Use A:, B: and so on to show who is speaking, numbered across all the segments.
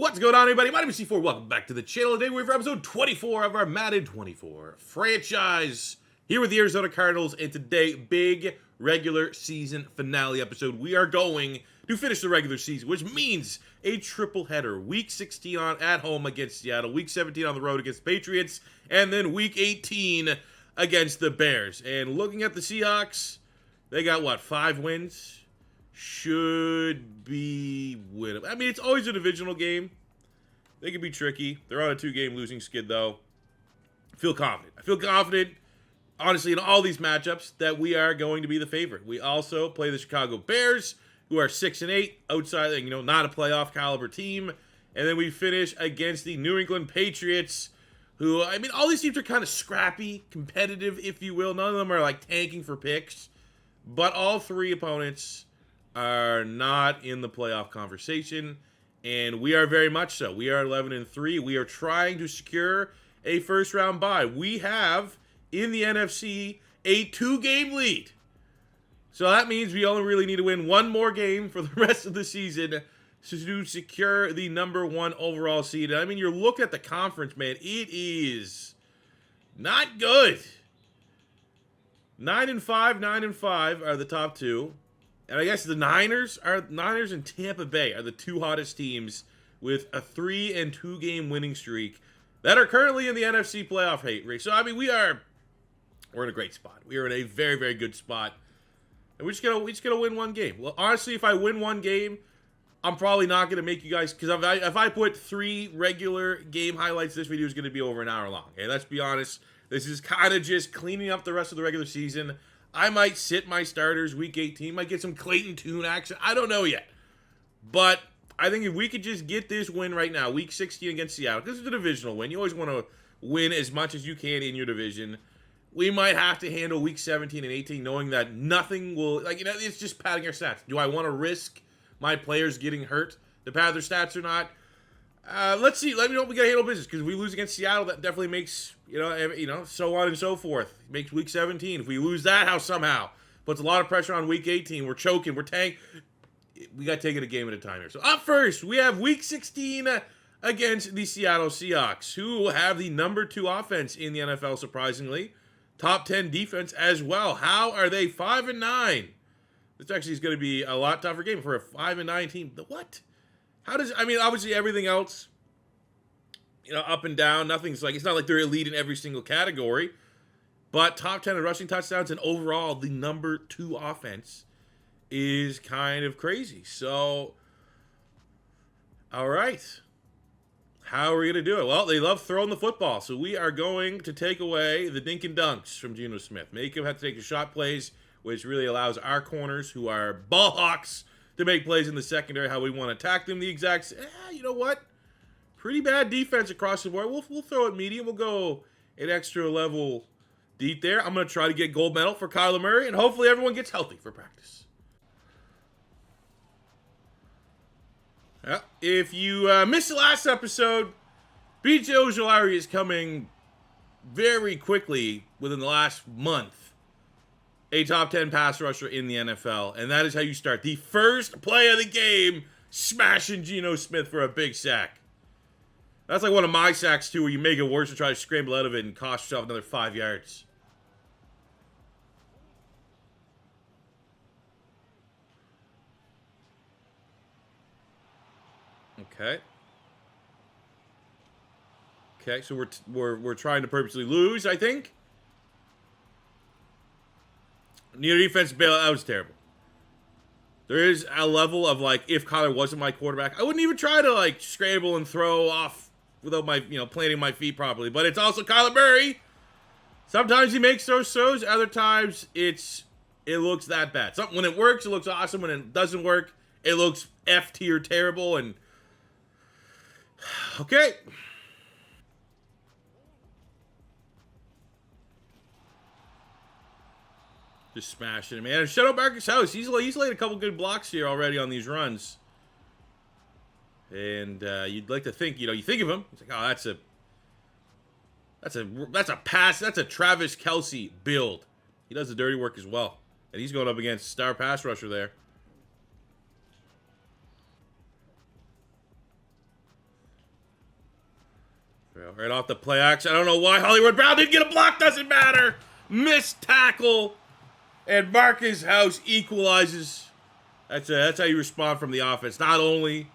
A: What's going on, everybody? My name is C4. Welcome back to the channel. Today we're for episode 24 of our Madden 24 franchise here with the Arizona Cardinals. And today, big regular season finale episode. We are going to finish the regular season, which means a triple header. Week 16 at home against Seattle, Week 17 on the road against Patriots, and then Week 18 against the Bears. And looking at the Seahawks, they got, what, 5 wins? Should be winnable. I mean, it's always a divisional game. They can be tricky. They're on a 2-game losing skid, though. I feel confident, honestly, in all these matchups that we are going to be the favorite. We also play the Chicago Bears, who are 6-8, outside, not a playoff caliber team. And then we finish against the New England Patriots, who, I mean, all these teams are kind of scrappy, competitive, if you will. None of them are, like, tanking for picks. But all 3 opponents are not in the playoff conversation, and we are very much so. We are 11-3. We are trying to secure a first-round bye. We have, in the NFC, a 2-game lead. So that means we only really need to win 1 more game for the rest of the season to secure the #1 overall seed. I mean, you're looking at the conference, man. It is not good. 9-5, 9-5 are the top 2. And I guess the Niners and Tampa Bay are the 2 hottest teams with a 3- and 2-game winning streak that are currently in the NFC playoff race. So I mean, we're in a great spot. We are in a very, very good spot, and we're just gonna win 1 game. Well, honestly, if I win 1 game, I'm probably not gonna make you guys, because if I put 3 regular game highlights, this video is gonna be over an hour long. Okay, let's be honest. This is kind of just cleaning up the rest of the regular season. I might sit my starters week 18, might get some Clayton Tune action. I don't know yet. But I think if we could just get this win right now, week 16 against Seattle, because it's a divisional win. You always want to win as much as you can in your division. We might have to handle week 17 and 18 knowing that nothing will, it's just padding our stats. Do I want to risk my players getting hurt to pad their stats or not? Let's see. Let me know if we got to handle business, because if we lose against Seattle, that definitely makes, so on and so forth. Makes week 17. If we lose that house somehow, puts a lot of pressure on week 18. We're choking. We're tank. We got to take it a game at a time here. So up first, we have week 16 against the Seattle Seahawks, who have the #2 offense in the NFL, surprisingly. Top 10 defense as well. How are they 5-9? This actually is going to be a lot tougher game for a 5-9 team. What? Obviously everything else, up and down. Nothing's it's not like they're elite in every single category. But top 10 in rushing touchdowns, and overall, the #2 offense is kind of crazy. So, all right. How are we going to do it? Well, they love throwing the football. So we are going to take away the dink and dunks from Geno Smith. Make him have to take the shot plays, which really allows our corners, who are ball hawks, to make plays in the secondary, how we want to attack them. The exact, you know what? Pretty bad defense across the board. We'll throw it medium. We'll go an extra level deep there. I'm going to try to get gold medal for Kyler Murray, and hopefully everyone gets healthy for practice. Well, if you missed the last episode, B.J. Ojulari is coming very quickly within the last month. A top 10 pass rusher in the NFL, and that is how you start. The first play of the game, smashing Geno Smith for a big sack. That's like one of my sacks, too, where you make it worse and try to scramble out of it and cost yourself another 5 yards. Okay, so we're trying to purposely lose, I think. Near defense bailout, that was terrible. There is a level of, if Kyler wasn't my quarterback, I wouldn't even try to, scramble and throw off without my, planting my feet properly. But it's also Kyler Murray. Sometimes he makes those throws. Other times, it looks that bad. When it works, it looks awesome. When it doesn't work, it looks F-tier terrible. And, okay. Just smashing it, man. Shut up Marcus House. He's laid a couple good blocks here already on these runs. And you'd like to think, you think of him. It's like, oh, that's a pass. That's a Travis Kelce build. He does the dirty work as well. And he's going up against star pass rusher there. Right off the play action. I don't know why Hollywood Brown didn't get a block. Doesn't matter. Missed tackle. And Marcus House equalizes. That's how you respond from the offense. Not only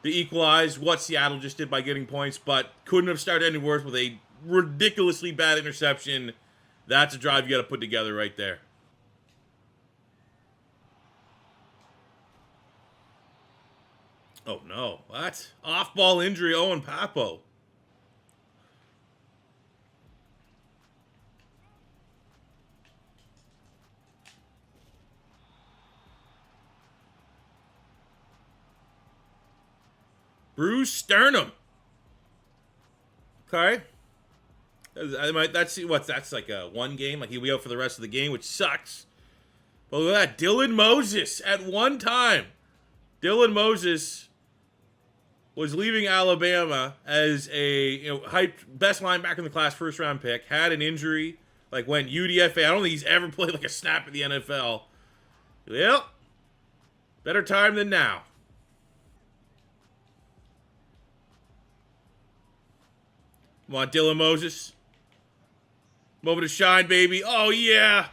A: to equalize what Seattle just did by getting points, but couldn't have started any worse with a ridiculously bad interception. That's a drive you got to put together right there. Oh, no. What? Off-ball injury, Owen Papo. Bruce Sternum. Okay. That's like a one game. Like he'll be out for the rest of the game, which sucks. But look at that. Dylan Moses at one time. Dylan Moses was leaving Alabama as a hyped best linebacker in the class, first round pick. Had an injury, like went UDFA. I don't think he's ever played like a snap in the NFL. Well, better time than now. Come on, Dylan Moses. Moment to shine, baby. Oh, yeah.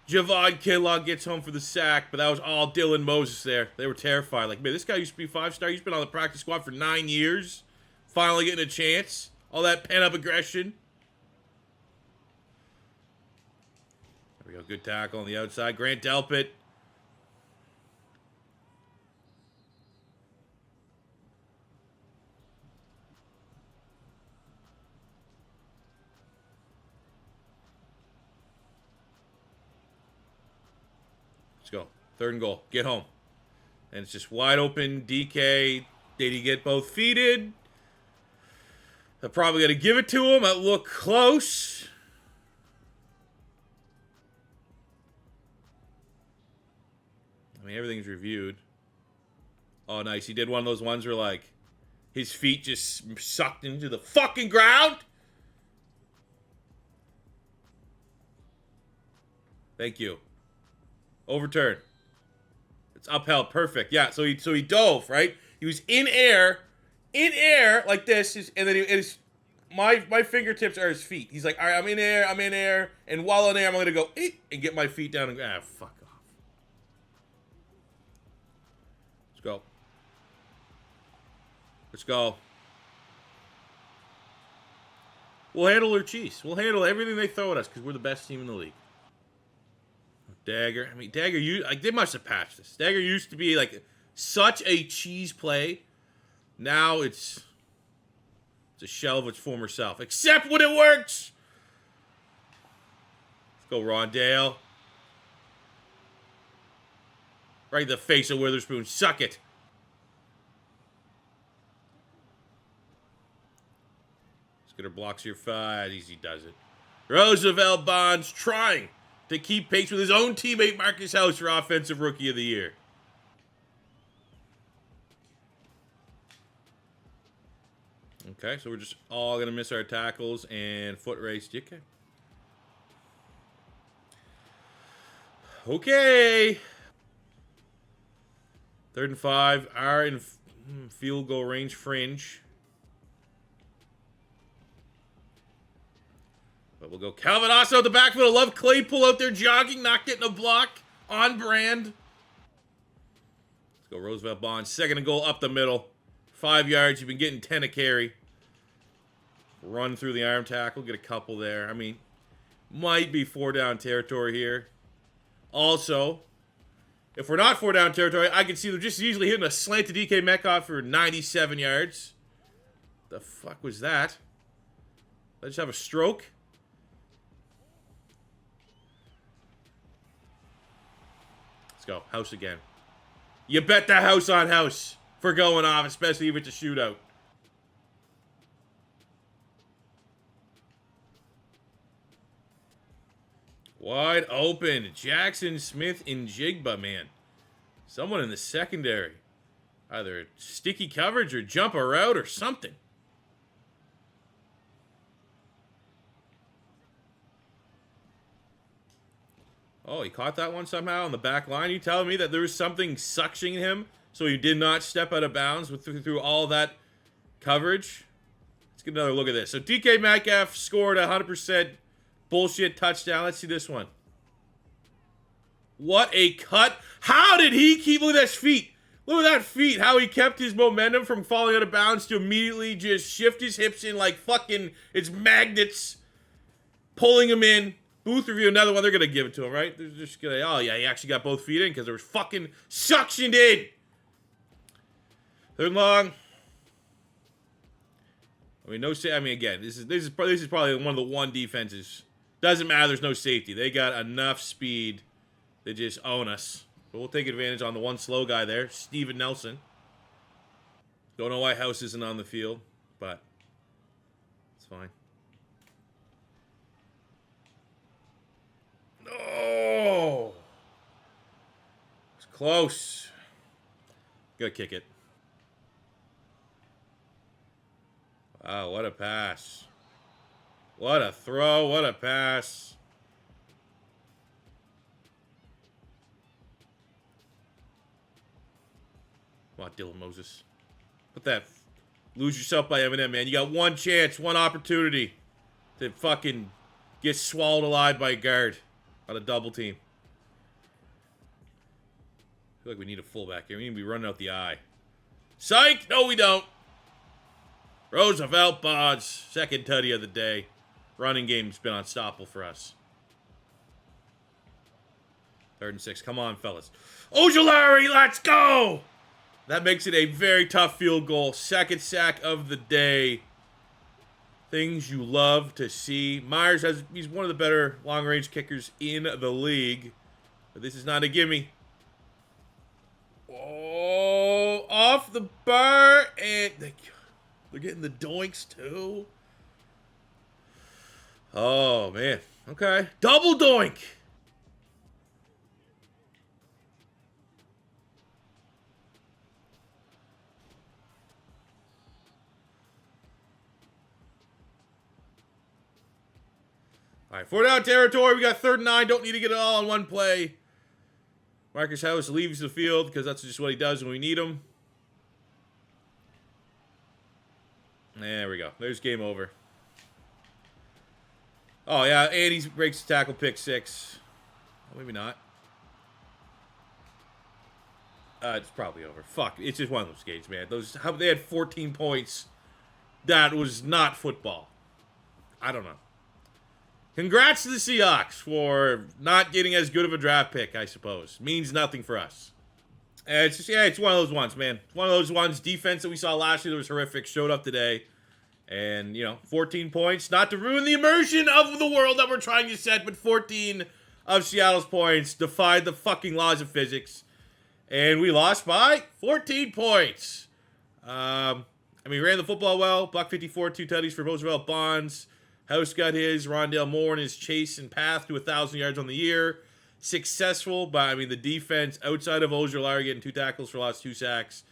A: Javon Kinlaw gets home for the sack, but that was all Dylan Moses there. They were terrified. Like, man, this guy used to be 5-star. He's been on the practice squad for 9 years. Finally getting a chance. All that pent-up aggression. There we go. Good tackle on the outside. Grant Delpit. Let's go. 3rd and goal. Get home. And it's just wide open. DK. Did he get both feet in? They're probably going to give it to him. That look close. I mean, everything's reviewed. Oh, nice. He did one of those ones where, like, his feet just sucked into the fucking ground. Thank you. Overturn. It's upheld. Perfect. Yeah, so he dove, right? He was in air like this, and then my fingertips are his feet. He's like, all right, I'm in air, and while in air, I'm going to go and get my feet down and fuck off. Let's go. Let's go. We'll handle their cheese. We'll handle everything they throw at us because we're the best team in the league. Dagger. I mean, Dagger, they must have patched this. Dagger used to be like such a cheese play. Now it's a shell of its former self. Except when it works. Let's go, Rondale. Right in the face of Witherspoon. Suck it. Skinner blocks your 5. Easy does it. Roosevelt Bonds trying to keep pace with his own teammate Marcus House for Offensive Rookie of the Year. Okay, so we're just all going to miss our tackles and foot race. Okay. Okay. 3rd and 5. Are in field goal range fringe. But we'll go Calvin Austin out the backfield. I love Claypool out there jogging, not getting a block. On brand. Let's go Roosevelt Bonds. 2nd and goal up the middle. 5 yards. You've been getting 10 a carry. Run through the arm tackle. Get a couple there. I mean, might be 4 down territory here. Also, if we're not 4 down territory, I can see them just easily hitting a slant to DK Metcalf for 97 yards. The fuck was that? Did I just have a stroke? Go. House again. You bet the house on House for going off, especially if it's a shootout. Wide open. Jackson Smith and Jigba, man. Someone in the secondary. Either sticky coverage or jump a route or something. Oh, he caught that one somehow on the back line. You telling me that there was something suctioning him so he did not step out of bounds through all that coverage? get another look at this. So DK Metcalf scored a 100% bullshit touchdown. Let's see this one. What a cut. How did he keep, look at his feet. Look at that feet. How he kept his momentum from falling out of bounds to immediately just shift his hips in like fucking, it's magnets pulling him in. Booth review, another one. They're going to give it to him, right? They're just going to, oh yeah, he actually got both feet in because there was fucking suctioned in. Third long. I mean, again, this is probably one of the one defenses. Doesn't matter, there's no safety. They got enough speed to just own us. But we'll take advantage on the one slow guy there, Steven Nelson. Don't know why House isn't on the field, but it's fine. No! It's close. Gotta kick it. Wow, what a pass. What a throw, what a pass. Come on, Dylan Moses. Put that. Lose yourself by Eminem, man. You got one chance, one opportunity to fucking get swallowed alive by a guard on a double team. I feel like we need a fullback here. We need to be running out the eye. Psych! No, we don't. Roosevelt Bonds, second tutty of the day. Running game's been unstoppable for us. 3rd and 6. Come on, fellas. Ojulari, let's go! That makes it a very tough field goal. Second sack of the day. Things you love to see. Myers he's one of the better long-range kickers in the league. But this is not a gimme. Oh, off the bar. And they're getting the doinks too. Oh, man. Okay. Double doink. All right, 4 down territory. We got 3rd and 9. Don't need to get it all in one play. Marcus House leaves the field because that's just what he does when we need him. There we go. There's game over. Oh, yeah, and he breaks the tackle, pick 6. Oh, maybe not. It's probably over. Fuck, it's just one of those games, man. They had 14 points. That was not football. I don't know. Congrats to the Seahawks for not getting as good of a draft pick, I suppose. Means nothing for us. It's just, yeah, it's one of those ones, man. It's one of those ones. Defense that we saw last year that was horrific showed up today. And, 14 points. Not to ruin the immersion of the world that we're trying to set, but 14 of Seattle's points defied the fucking laws of physics. And we lost by 14 points. We ran the football well. Buck 54, 2 tutties for Roosevelt Bonds. House got his. Rondale Moore in his chase and path to 1,000 yards on the year. Successful, but the defense, outside of Ojulari getting 2 tackles for loss, 2 sacks,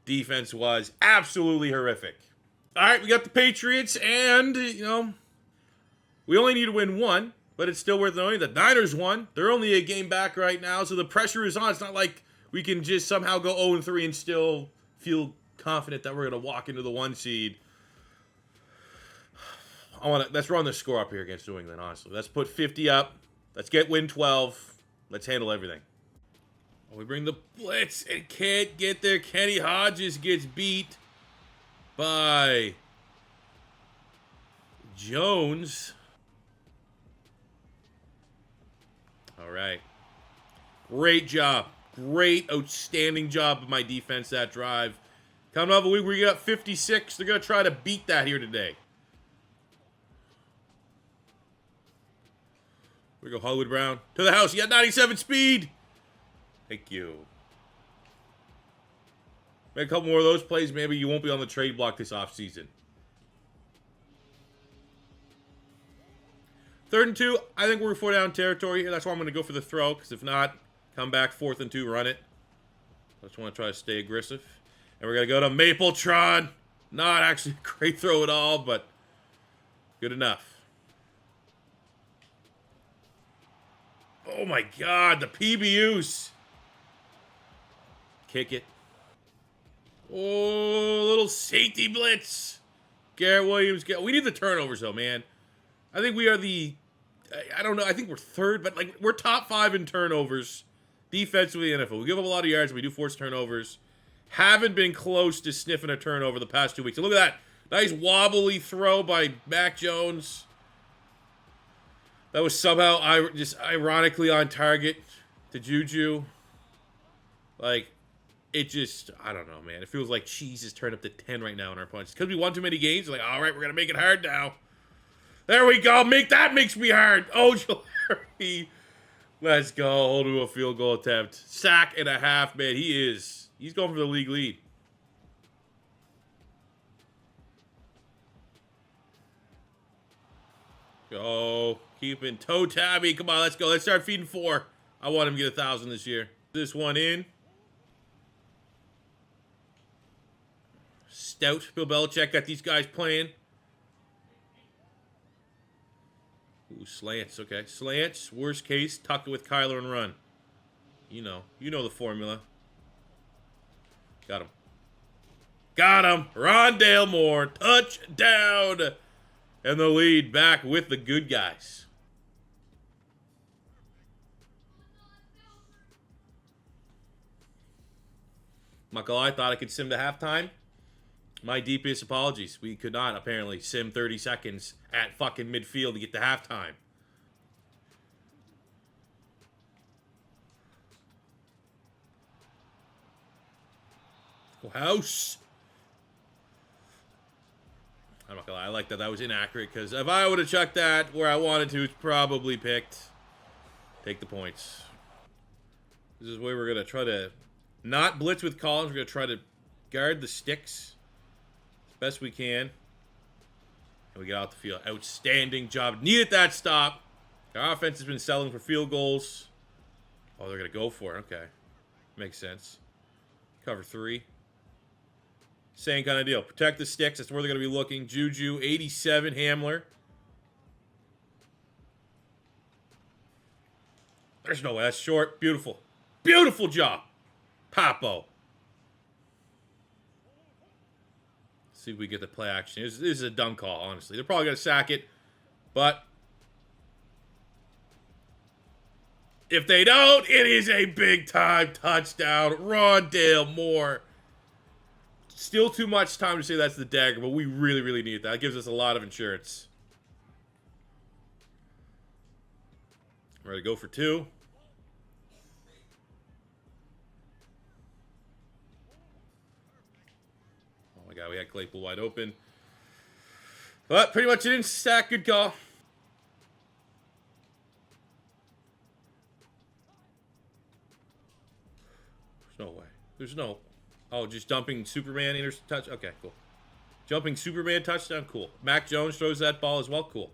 A: defense was absolutely horrific. All right, we got the Patriots, and, we only need to win 1, but it's still worth knowing. The Niners won. They're only a game back right now, so the pressure is on. It's not like we can just somehow go 0-3 and still feel confident that we're going to walk into the 1 seed. Let's run the score up here against New England, honestly. Let's put 50 up. Let's win 12. Let's handle everything. We bring the blitz and can't get there. Kenny Hodges gets beat by Jones. All right. Great job. Great, outstanding job of my defense that drive. Coming off a week where you got 56. They're going to try to beat that here today. We go Hollywood Brown. To the house. You got 97 speed. Thank you. Make a couple more of those plays. Maybe you won't be on the trade block this offseason. 3rd and 2. I think we're 4 down territory here. That's why I'm going to go for the throw. Because if not, come back 4th and 2, run it. I just want to try to stay aggressive. And we're going to go to Mapletron. Not actually a great throw at all, but good enough. Oh my God, the PBUs. Kick it. Oh, little safety blitz. Garrett Williams. We need the turnovers, though, man. I think we are the... I don't know. I think we're third, but like we're top 5 in turnovers defensively in the NFL. We give up a lot of yards. We do force turnovers. Haven't been close to sniffing a turnover the past 2 weeks. And look at that. Nice wobbly throw by Mac Jones. That was somehow just ironically on target to Juju. Like, it just, I don't know, man. It feels like cheese is turned up to 10 right now in our punches. Because we won too many games. Like, all right, we're going to make it hard now. There we go. That makes me hard. Oh, let's go. Hold to a field goal attempt. Sack and a half, man. He's going for the league lead. Go. Keeping toe tabby. Come on, let's go. Let's start feeding 4. I want him to get 1,000 this year. This one in. Stout. Bill Belichick got these guys playing. Ooh, slants. Okay. Slants. Worst case, tuck it with Kyler and run. You know the formula. Got him. Got him. Rondale Moore. Touchdown. And the lead back with the good guys. Michael, I thought I could sim to halftime. My deepest apologies. We could not, apparently, sim 30 seconds at fucking midfield to get to halftime. Go house. I'm not gonna lie, I like that. That was inaccurate, because if I would have chucked that where I wanted to, it's probably picked. Take the points. This is where we're gonna try to not blitz with Collins. We're gonna try to guard the sticks as best we can. And we get out the field. Outstanding job. Needed that stop. Our offense has been selling for field goals. Oh, they're gonna go for it. Okay. Makes sense. Cover 3. Same kind of deal. Protect the sticks. That's where they're going to be looking. Juju, 87, Hamler. There's no way. That's short. Beautiful. Beautiful job. Papo. See if we get the play action. This is a dumb call, honestly. They're probably going to sack it. But if they don't, it is a big-time touchdown. Rondale Moore. Still too much time to say that's the dagger, but we really, really need that. It gives us a lot of insurance. We're going to go for 2. Oh my god, we had Claypool wide open. But pretty much it didn't stack. Good call. There's no way. There's no... Oh, just dumping Superman touch. Okay, cool. Jumping Superman touchdown. Cool. Mac Jones throws that ball as well. Cool.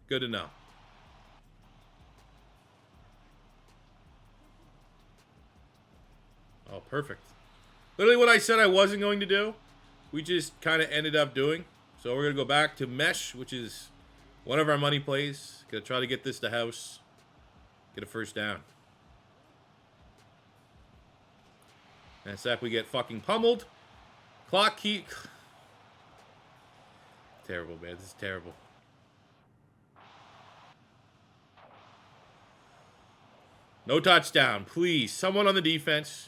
A: Good to know. Oh, perfect. Literally what I said I wasn't going to do, we just kind of ended up doing. So we're going to go back to mesh, which is one of our money plays. Going to try to get this to house. Get a first down. And Sap, we get fucking pummeled. Clock keep. Terrible, man. This is terrible. No touchdown. Please. Someone on the defense.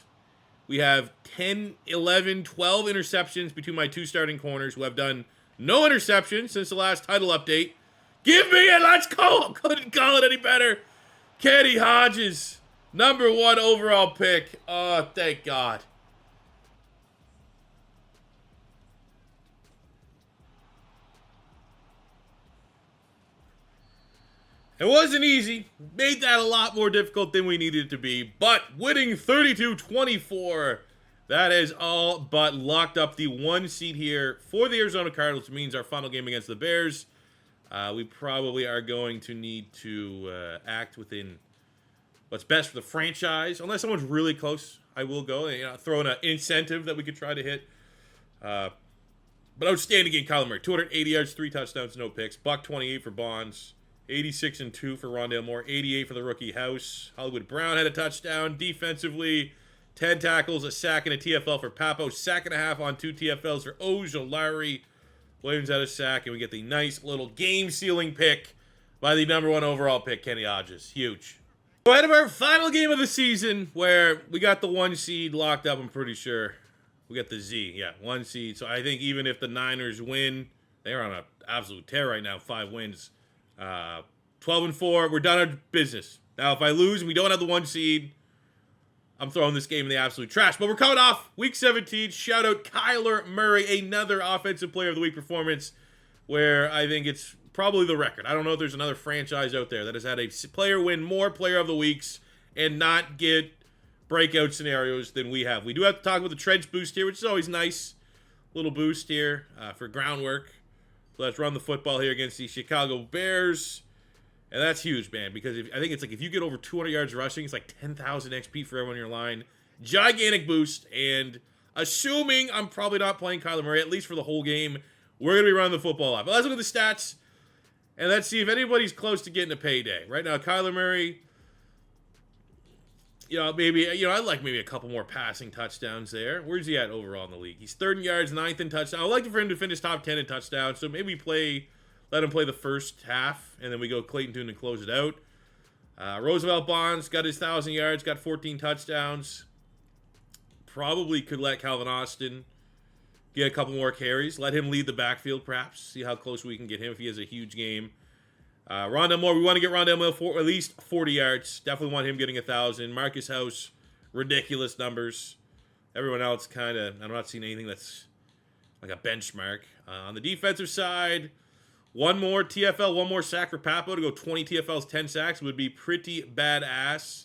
A: We have 10, 11, 12 interceptions between my 2 starting corners who have done no interceptions since the last title update. Give me it. Let's go. Couldn't call it any better. Kenny Hodges. #1 overall pick. Oh, thank God. It wasn't easy. Made that a lot more difficult than we needed it to be. But winning 32-24, that is all but locked up the 1 seed here for the Arizona Cardinals. Which means our final game against the Bears. We probably are going to need to act within what's best for the franchise. Unless someone's really close, I will go. Throw in an incentive that we could try to hit. But outstanding game, Kyler Murray. 280 yards, 3 touchdowns, no picks. $128 for Bonds. 86-2 for Rondale Moore. 88 for the rookie House. Hollywood Brown had a touchdown. Defensively, 10 tackles, a sack, and a TFL for Papo. Sack and a half on 2 TFLs for Ojolari. Williams had a sack, and we get the nice little game-sealing pick by the #1 overall pick, Kenny Hodges. Huge. So ahead of our final game of the season, where we got the 1 seed locked up, I'm pretty sure. We got the Z, yeah, 1 seed. So I think even if the Niners win, they're on an absolute tear right now, 5 wins. 12-4, we're done our business. Now, if I lose and we don't have the 1 seed, I'm throwing this game in the absolute trash. But we're coming off Week 17. Shout out Kyler Murray, another Offensive Player of the Week performance, where I think it's probably the record. I don't know if there's another franchise out there that has had a player win more Player of the Weeks and not get breakout scenarios than we have. We do have to talk about the trench boost here, which is always nice. Little boost here for groundwork. So let's run the football here against the Chicago Bears. And that's huge, man, because I think it's like if you get over 200 yards rushing, it's like 10,000 XP for everyone in your line. Gigantic boost, and assuming I'm probably not playing Kyler Murray, at least for the whole game, we're going to be running the football up. But let's look at the stats, and let's see if anybody's close to getting a payday. Right now, Kyler Murray, I'd like maybe a couple more passing touchdowns there. Where's he at overall in the league? He's 3rd in yards, 9th in touchdowns. I'd like for him to finish top 10 in touchdowns, so maybe let him play the first half, and then we go Clayton Tune and close it out. Roosevelt Bonds got his 1,000 yards, got 14 touchdowns. Probably could let Calvin Austin get a couple more carries. Let him lead the backfield, perhaps. See how close we can get him if he has a huge game. Rondale Moore, we want to get Rondale Moore for at least 40 yards. Definitely want him getting 1,000. Marcus House, ridiculous numbers. Everyone else I'm not seeing anything that's like a benchmark. On the defensive side, one more TFL, one more sack for Papo to go 20 TFLs, 10 sacks would be pretty badass.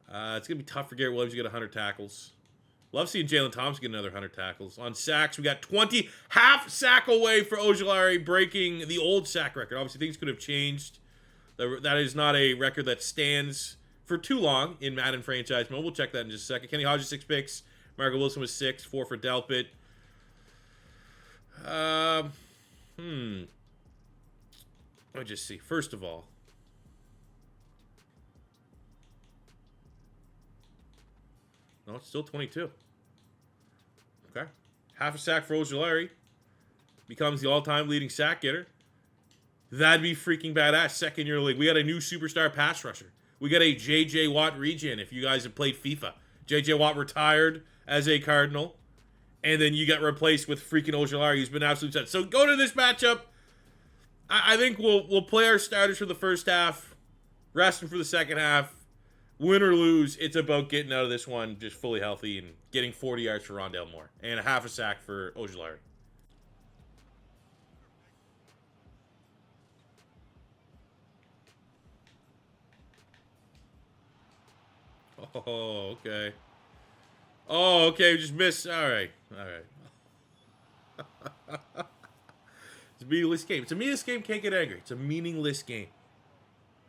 A: It's going to be tough for Garrett Williams to get 100 tackles. Love seeing Jalen Thompson get another 100 tackles. On sacks, we got 20, half sack away for Ojulari, breaking the old sack record. Obviously, things could have changed. That is not a record that stands for too long in Madden franchise mode. We'll check that in just a second. Kenny Hodges, 6 picks. Marco Wilson was 6, 4 for Delpit. Let me just see. First of all, no, it's still 22. Okay. Half a sack for Ojulari. Becomes the all-time leading sack getter. That'd be freaking badass. 2nd year league. We got a new superstar pass rusher. We got a J.J. Watt regen if you guys have played FIFA. J.J. Watt retired as a Cardinal. And then you got replaced with freaking Ojulari, who's been absolute set. So go to this matchup. I think we'll play our starters for the first half, rest them for the second half. Win or lose, it's about getting out of this one just fully healthy and getting 40 yards for Rondale Moore and a half a sack for Ojulari. Oh, okay. Oh, okay, we just missed. All right. It's a meaningless game. It's a meaningless game, can't get angry. It's a meaningless game.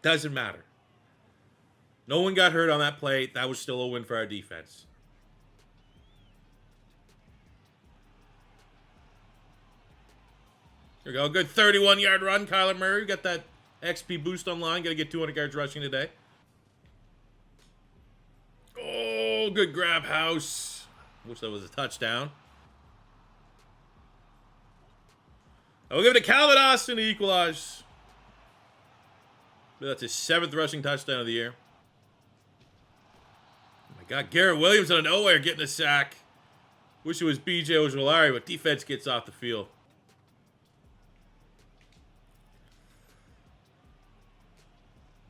A: Doesn't matter. No one got hurt on that play. That was still a win for our defense. Here we go. Good 31-yard run, Kyler Murray. Got that XP boost online. Got to get 200 yards rushing today. Oh, good grab, House. Wish that was a touchdown. We'll give it to Calvin Austin to equalize. That's his 7th rushing touchdown of the year. Oh my God, Garrett Williams out of nowhere getting a sack. Wish it was B.J. Ojulari, but defense gets off the field.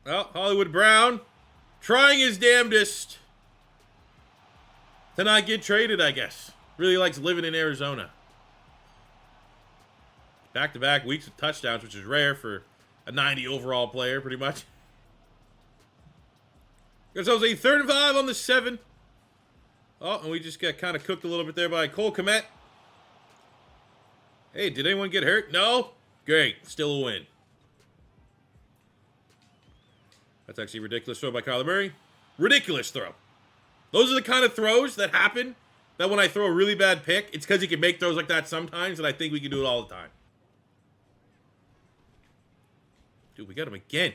A: Well, Hollywood Brown trying his damnedest to not get traded, I guess. Really likes living in Arizona. Back-to-back weeks of touchdowns, which is rare for a 90 overall player, pretty much. There's a 3rd and 5 on the 7. Oh, and we just got kind of cooked a little bit there by Cole Kmet. Hey, did anyone get hurt? No? Great. Still a win. That's actually a ridiculous throw by Kyler Murray. Ridiculous throw. Those are the kind of throws that happen that when I throw a really bad pick, it's because he can make throws like that sometimes, and I think we can do it all the time. Dude, we got him again.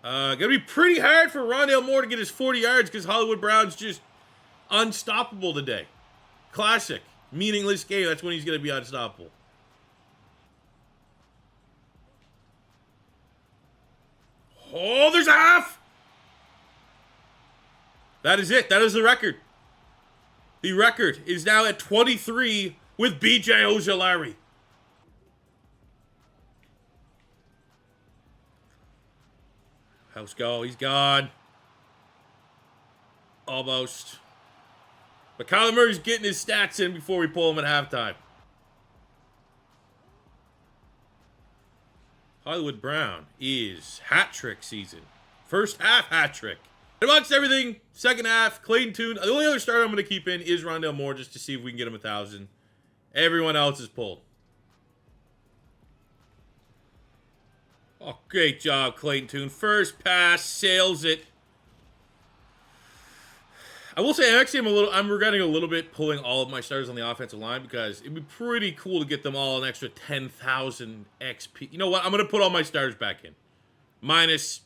A: Gonna be pretty hard for Rondale Moore to get his 40 yards because Hollywood Brown's just unstoppable today. Classic. meaningless game, that's when he's going to be unstoppable. Oh, there's a half! That is it. That is the record. The record is now at 23 with B.J. Ojulari. House go. He's gone. Almost. But Kyler Murray's getting his stats in before we pull him at halftime. Hollywood Brown is hat trick season. First half hat trick. Amongst everything, second half, Clayton Tune. The only other starter I'm going to keep in is Rondale Moore just to see if we can get him 1,000. Everyone else is pulled. Oh, great job, Clayton Tune. First pass, sails it. I will say, I'm regretting a little bit pulling all of my starters on the offensive line because it'd be pretty cool to get them all an extra 10,000 XP. You know what? I'm going to put all my starters back in. Minus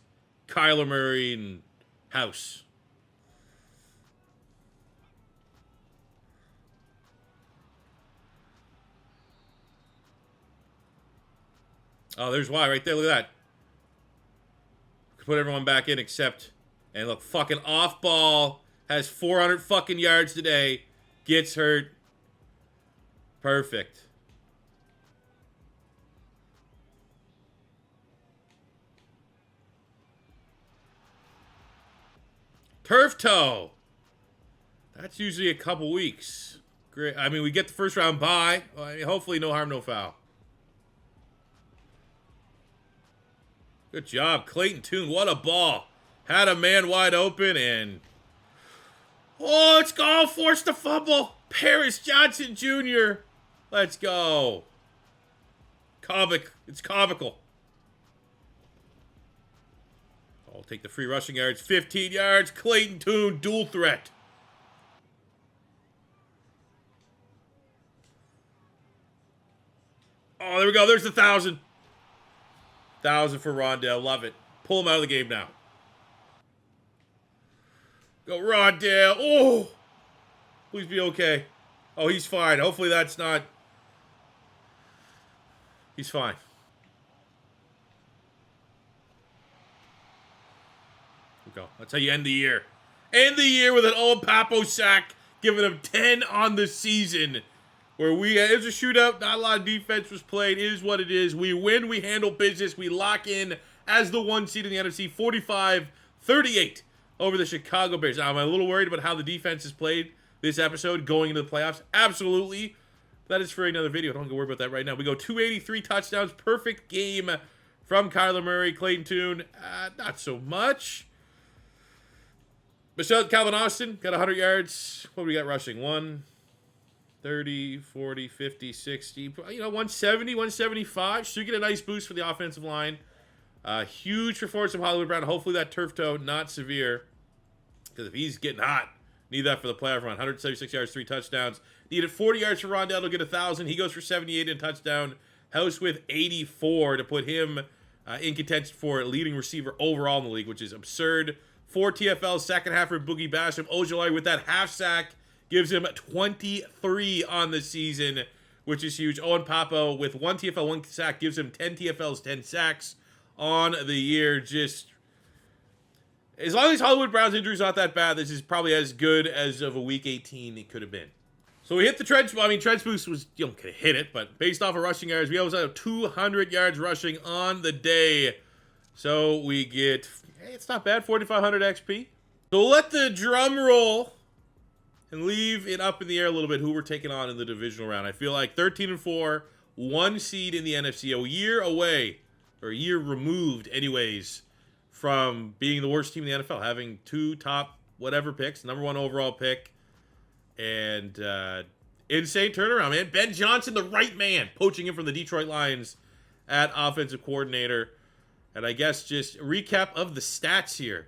A: Kyler Murray and House. Oh, there's why right there. Look at that. Put everyone back in except... And look, fucking off ball. Has 400 fucking yards today. Gets hurt. Perfect. Turf toe. That's usually a couple weeks. Great. I mean, we get the first round bye. I mean, hopefully no harm, no foul. Good job, Clayton Tune. What a ball. Had a man wide open and... Oh, let's go. Forced the fumble. Paris Johnson Jr. Let's go. It's comical. I'll take the free rushing yards. 15 yards. Clayton Tune, dual threat. Oh, there we go. There's the 1,000. 1,000 for Rondale. Love it. Pull him out of the game now. Go Rondale. Oh! Please be okay. Oh, he's fine. Hopefully that's not... He's fine. Here we go. That's how you end the year. End the year with an Owen Papo sack, giving him 10 on the season. Where it was a shootout. Not a lot of defense was played. It is what it is. We win. We handle business. We lock in as the 1 seed in the NFC. 45-38. Over the Chicago Bears. Now, am I a little worried about how the defense has played this episode going into the playoffs? Absolutely. That is for another video. Don't worry about that right now. We go 283 touchdowns. Perfect game from Kyler Murray. Clayton Tune, not so much. Calvin Austin got 100 yards. What do we got rushing? 130, 40, 50, 60. 170, 175. Should get a nice boost for the offensive line. Huge performance from Hollywood Brown. Hopefully that turf toe, not severe. Because if he's getting hot, need that for the playoff run. 176 yards, 3 touchdowns. Needed 40 yards for Rondale to get 1,000. He goes for 78 and a touchdown. House with 84 to put him in contention for leading receiver overall in the league, which is absurd. 4 TFLs, second half for Boogie Basham. Ojulari with that half sack gives him 23 on the season, which is huge. Owen Papo with 1 TFL, 1 sack gives him 10 TFLs, 10 sacks on the year. Just as long as Hollywood Brown's injury is not that bad, this is probably as good as of a week 18 it could have been. So we hit the trench. I mean, trench boost was, could have hit it, but based off of rushing yards, we always have 200 yards rushing on the day. So we get, it's not bad, 4,500 XP. So we'll let the drum roll and leave it up in the air a little bit who we're taking on in the divisional round. I feel like 13-4, 1 seed in the NFC, a year away, or a year removed anyways, from being the worst team in the NFL, having 2 top whatever picks, number 1 overall pick, and insane turnaround, man. Ben Johnson, the right man, poaching him from the Detroit Lions at offensive coordinator. And I guess just recap of the stats here.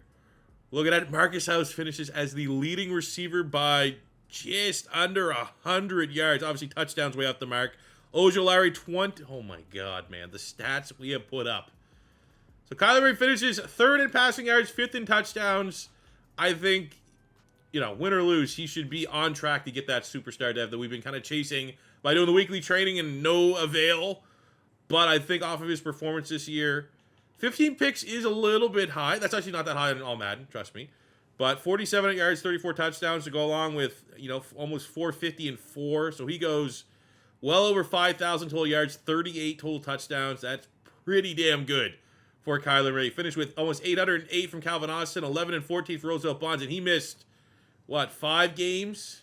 A: Looking at it, Marcus House finishes as the leading receiver by just under 100 yards. Obviously, touchdowns way off the mark. Ojulari, 20. Oh, my God, man. The stats we have put up. So, Kyler Murray finishes 3rd in passing yards, 5th in touchdowns. I think win or lose, he should be on track to get that superstar dev that we've been kind of chasing by doing the weekly training and no avail. But I think off of his performance this year, 15 picks is a little bit high. That's actually not that high in all Madden, trust me. But 47 yards, 34 touchdowns to go along with, almost 450 and 4. So he goes well over 5,000 total yards, 38 total touchdowns. That's pretty damn good for Kyler Murray. He finished with almost 808 from Calvin Austin, 11 and 14 for Roosevelt Bonds, and he missed, 5 games?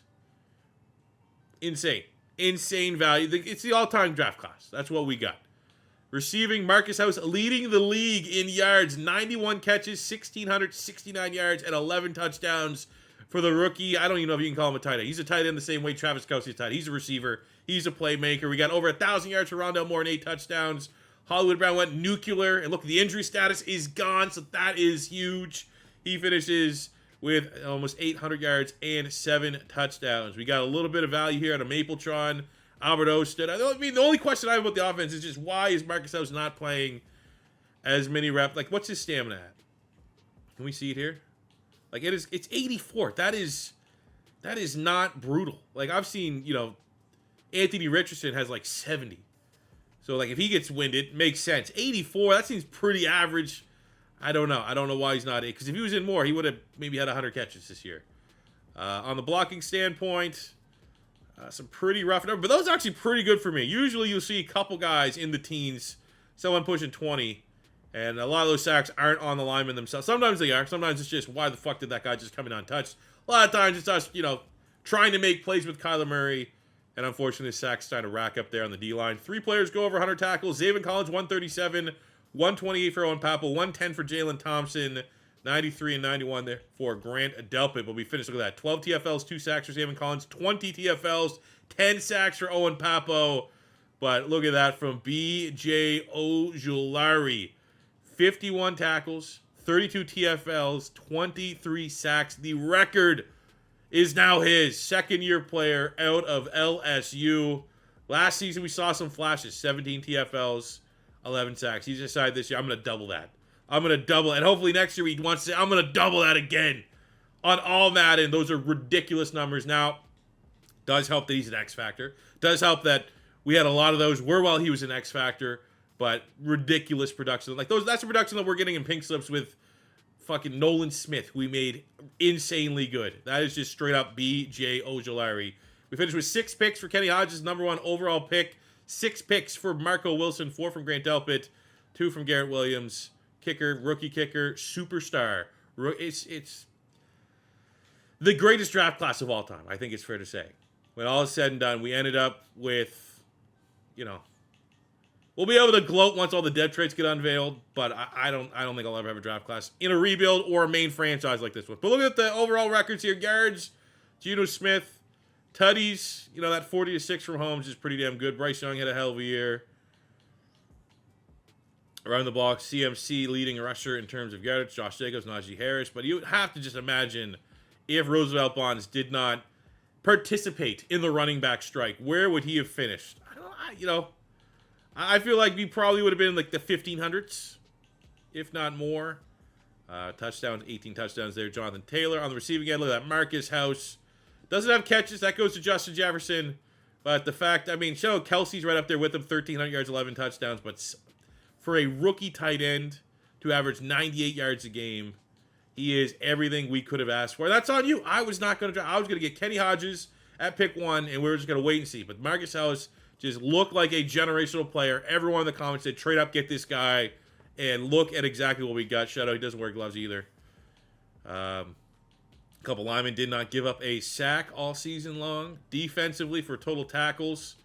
A: Insane value. It's the all-time draft class. That's what we got. Receiving, Marcus House leading the league in yards, 91 catches, 1,669 yards, and 11 touchdowns for the rookie. I don't even know if you can call him a tight end. He's a tight end the same way Travis Kelce's tight end. He's a receiver. He's a playmaker. We got over 1,000 yards for Rondell Moore and 8 touchdowns. Hollywood Brown went nuclear, and look, the injury status is gone, so that is huge. He finishes with almost 800 yards and 7 touchdowns. We got a little bit of value here on a Mapletron. Albert O stood. I mean, the only question I have about the offense is just why is Marcus House not playing as many reps? Like, what's his stamina at? Can we see it here? Like, it's 84. That is not brutal. Like, I've seen, Anthony Richardson has like 70. So, like, if he gets winded, makes sense. 84, that seems pretty average. I don't know. I don't know why he's not 8. Because if he was in more, he would have maybe had 100 catches this year. On the blocking standpoint, some pretty rough numbers. But those are actually pretty good for me. Usually you'll see a couple guys in the teens, someone pushing 20. And a lot of those sacks aren't on the linemen themselves. Sometimes they are. Sometimes it's just, why the fuck did that guy just come in untouched? A lot of times it's us, trying to make plays with Kyler Murray. And unfortunately, sacks starting to rack up there on the D-line. 3 players go over 100 tackles. Zaven Collins, 137. 128 for Owen Papel. 110 for Jalen Thompson. 93 and 91 there for Grant Delpit. But we finished, look at that. 12 TFLs, 2 sacks for Zaven Collins. 20 TFLs, 10 sacks for Owen Papel. But look at that from B.J. Ojulari. 51 tackles, 32 TFLs, 23 sacks. The record is now his. Second-year player out of LSU. Last season, we saw some flashes. 17 TFLs, 11 sacks. He's decided this year, I'm going to double that. I'm going to double it. And hopefully next year he wants to say, I'm going to double that again. On all Madden, those are ridiculous numbers. Now, does help that he's an X Factor. Does help that we had a lot of those were while he was an X Factor. But ridiculous production. Like, that's the production that we're getting in pink slips with fucking Nolan Smith, who we made insanely good. That is just straight up B.J. Ojulari. We finished with 6 picks for Kenny Hodges, #1 overall pick. 6 picks for Marco Wilson, 4 from Grant Delpit, 2 from Garrett Williams. Kicker, rookie kicker, superstar. It's the greatest draft class of all time, I think it's fair to say. When all is said and done, we ended up with, we'll be able to gloat once all the dead traits get unveiled, but I don't think I'll ever have a draft class in a rebuild or a main franchise like this one. But look at the overall records here. Yards, Geno Smith, Tutties, that 40-6 from Holmes is pretty damn good. Bryce Young had a hell of a year. Around the block, CMC leading rusher in terms of yardage, Josh Jacobs, Najee Harris. But you would have to just imagine if Roosevelt Bonds did not participate in the running back strike, where would he have finished? I feel like we probably would have been in like the 1,500s, if not more. Touchdowns, 18 touchdowns there. Jonathan Taylor on the receiving end. Look at that. Marcus House doesn't have catches. That goes to Justin Jefferson. But the fact, Kelsey's right up there with him. 1,300 yards, 11 touchdowns. But for a rookie tight end to average 98 yards a game, he is everything we could have asked for. That's on you. I was not going to. I was going to get Kenny Hodges at pick 1, and we were just going to wait and see. But Marcus House just looked like a generational player. Everyone in the comments said, trade up, get this guy. And look at exactly what we got. Shadow, he doesn't wear gloves either. A couple linemen did not give up a sack all season long. Defensively for total tackles,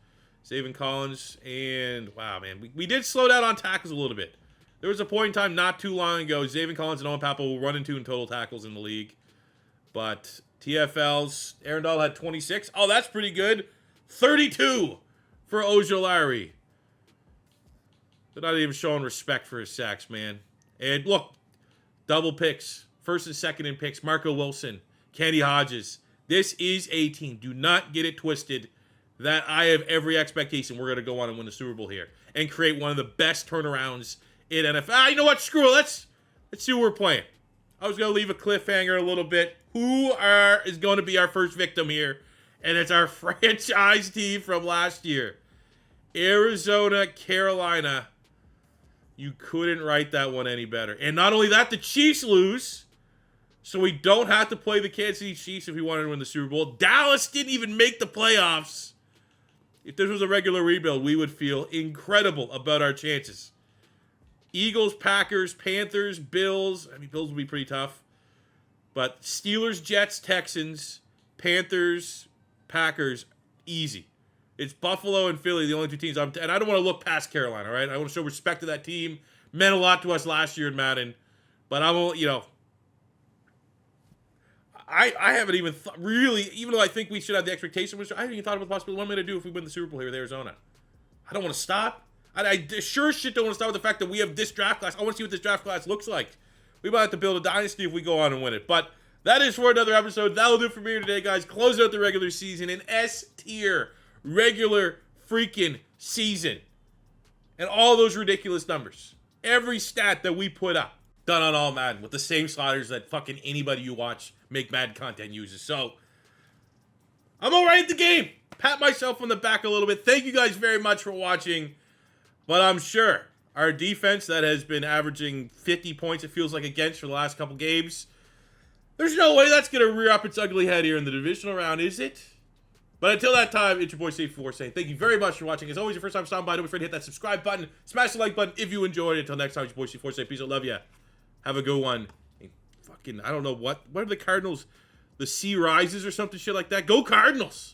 A: Zaven Collins. And, wow, man, we did slow down on tackles a little bit. There was a point in time not too long ago, Zaven Collins and Owen Papel were 1-2 in total tackles in the league. But TFLs, Aaron Donald had 26. Oh, that's pretty good. 32 for Ojulari. They're not even showing respect for his sacks, man. And look, double picks. First and second in picks. Marco Wilson, Kenny Hodges. This is a team. Do not get it twisted that I have every expectation we're going to go on and win the Super Bowl here and create one of the best turnarounds in NFL. You know what? Screw it. Let's see who we're playing. I was going to leave a cliffhanger a little bit. Is going to be our first victim here? And it's our franchise team from last year. Arizona, Carolina. You couldn't write that one any better. And not only that, the Chiefs lose. So we don't have to play the Kansas City Chiefs if we wanted to win the Super Bowl. Dallas didn't even make the playoffs. If this was a regular rebuild, we would feel incredible about our chances. Eagles, Packers, Panthers, Bills. I mean, Bills would be pretty tough. But Steelers, Jets, Texans, Panthers, Packers, easy. It's Buffalo and Philly, the only two teams. And I don't want to look past Carolina, right? I want to show respect to that team. Meant a lot to us last year in Madden. But I haven't even really, even though I think we should have the expectation, I haven't even thought about the possibility. What am I going to do if we win the Super Bowl here with Arizona? I don't want to stop. I sure shit don't want to start with the fact that we have this draft class. I want to see what this draft class looks like. We might have to build a dynasty if we go on and win it. But that is for another episode. That'll do it for me today, guys. Close out the regular season. An S-tier regular freaking season. And all those ridiculous numbers. Every stat that we put up. Done on all Madden. With the same sliders that fucking anybody you watch make Madden content uses. So, I'm alright at the game. Pat myself on the back a little bit. Thank you guys very much for watching. But I'm sure our defense that has been averaging 50 points, it feels like, against for the last couple games, there's no way that's going to rear up its ugly head here in the divisional round, is it? But until that time, it's your boy Safe4 saying thank you very much for watching. As always, your first time stopping by, don't be afraid to hit that subscribe button. Smash the like button if you enjoyed it. Until next time, it's your boy Safe4 saying peace. I love ya. Have a good one. Fucking, I don't know what are the Cardinals? The sea rises or something shit like that? Go Cardinals!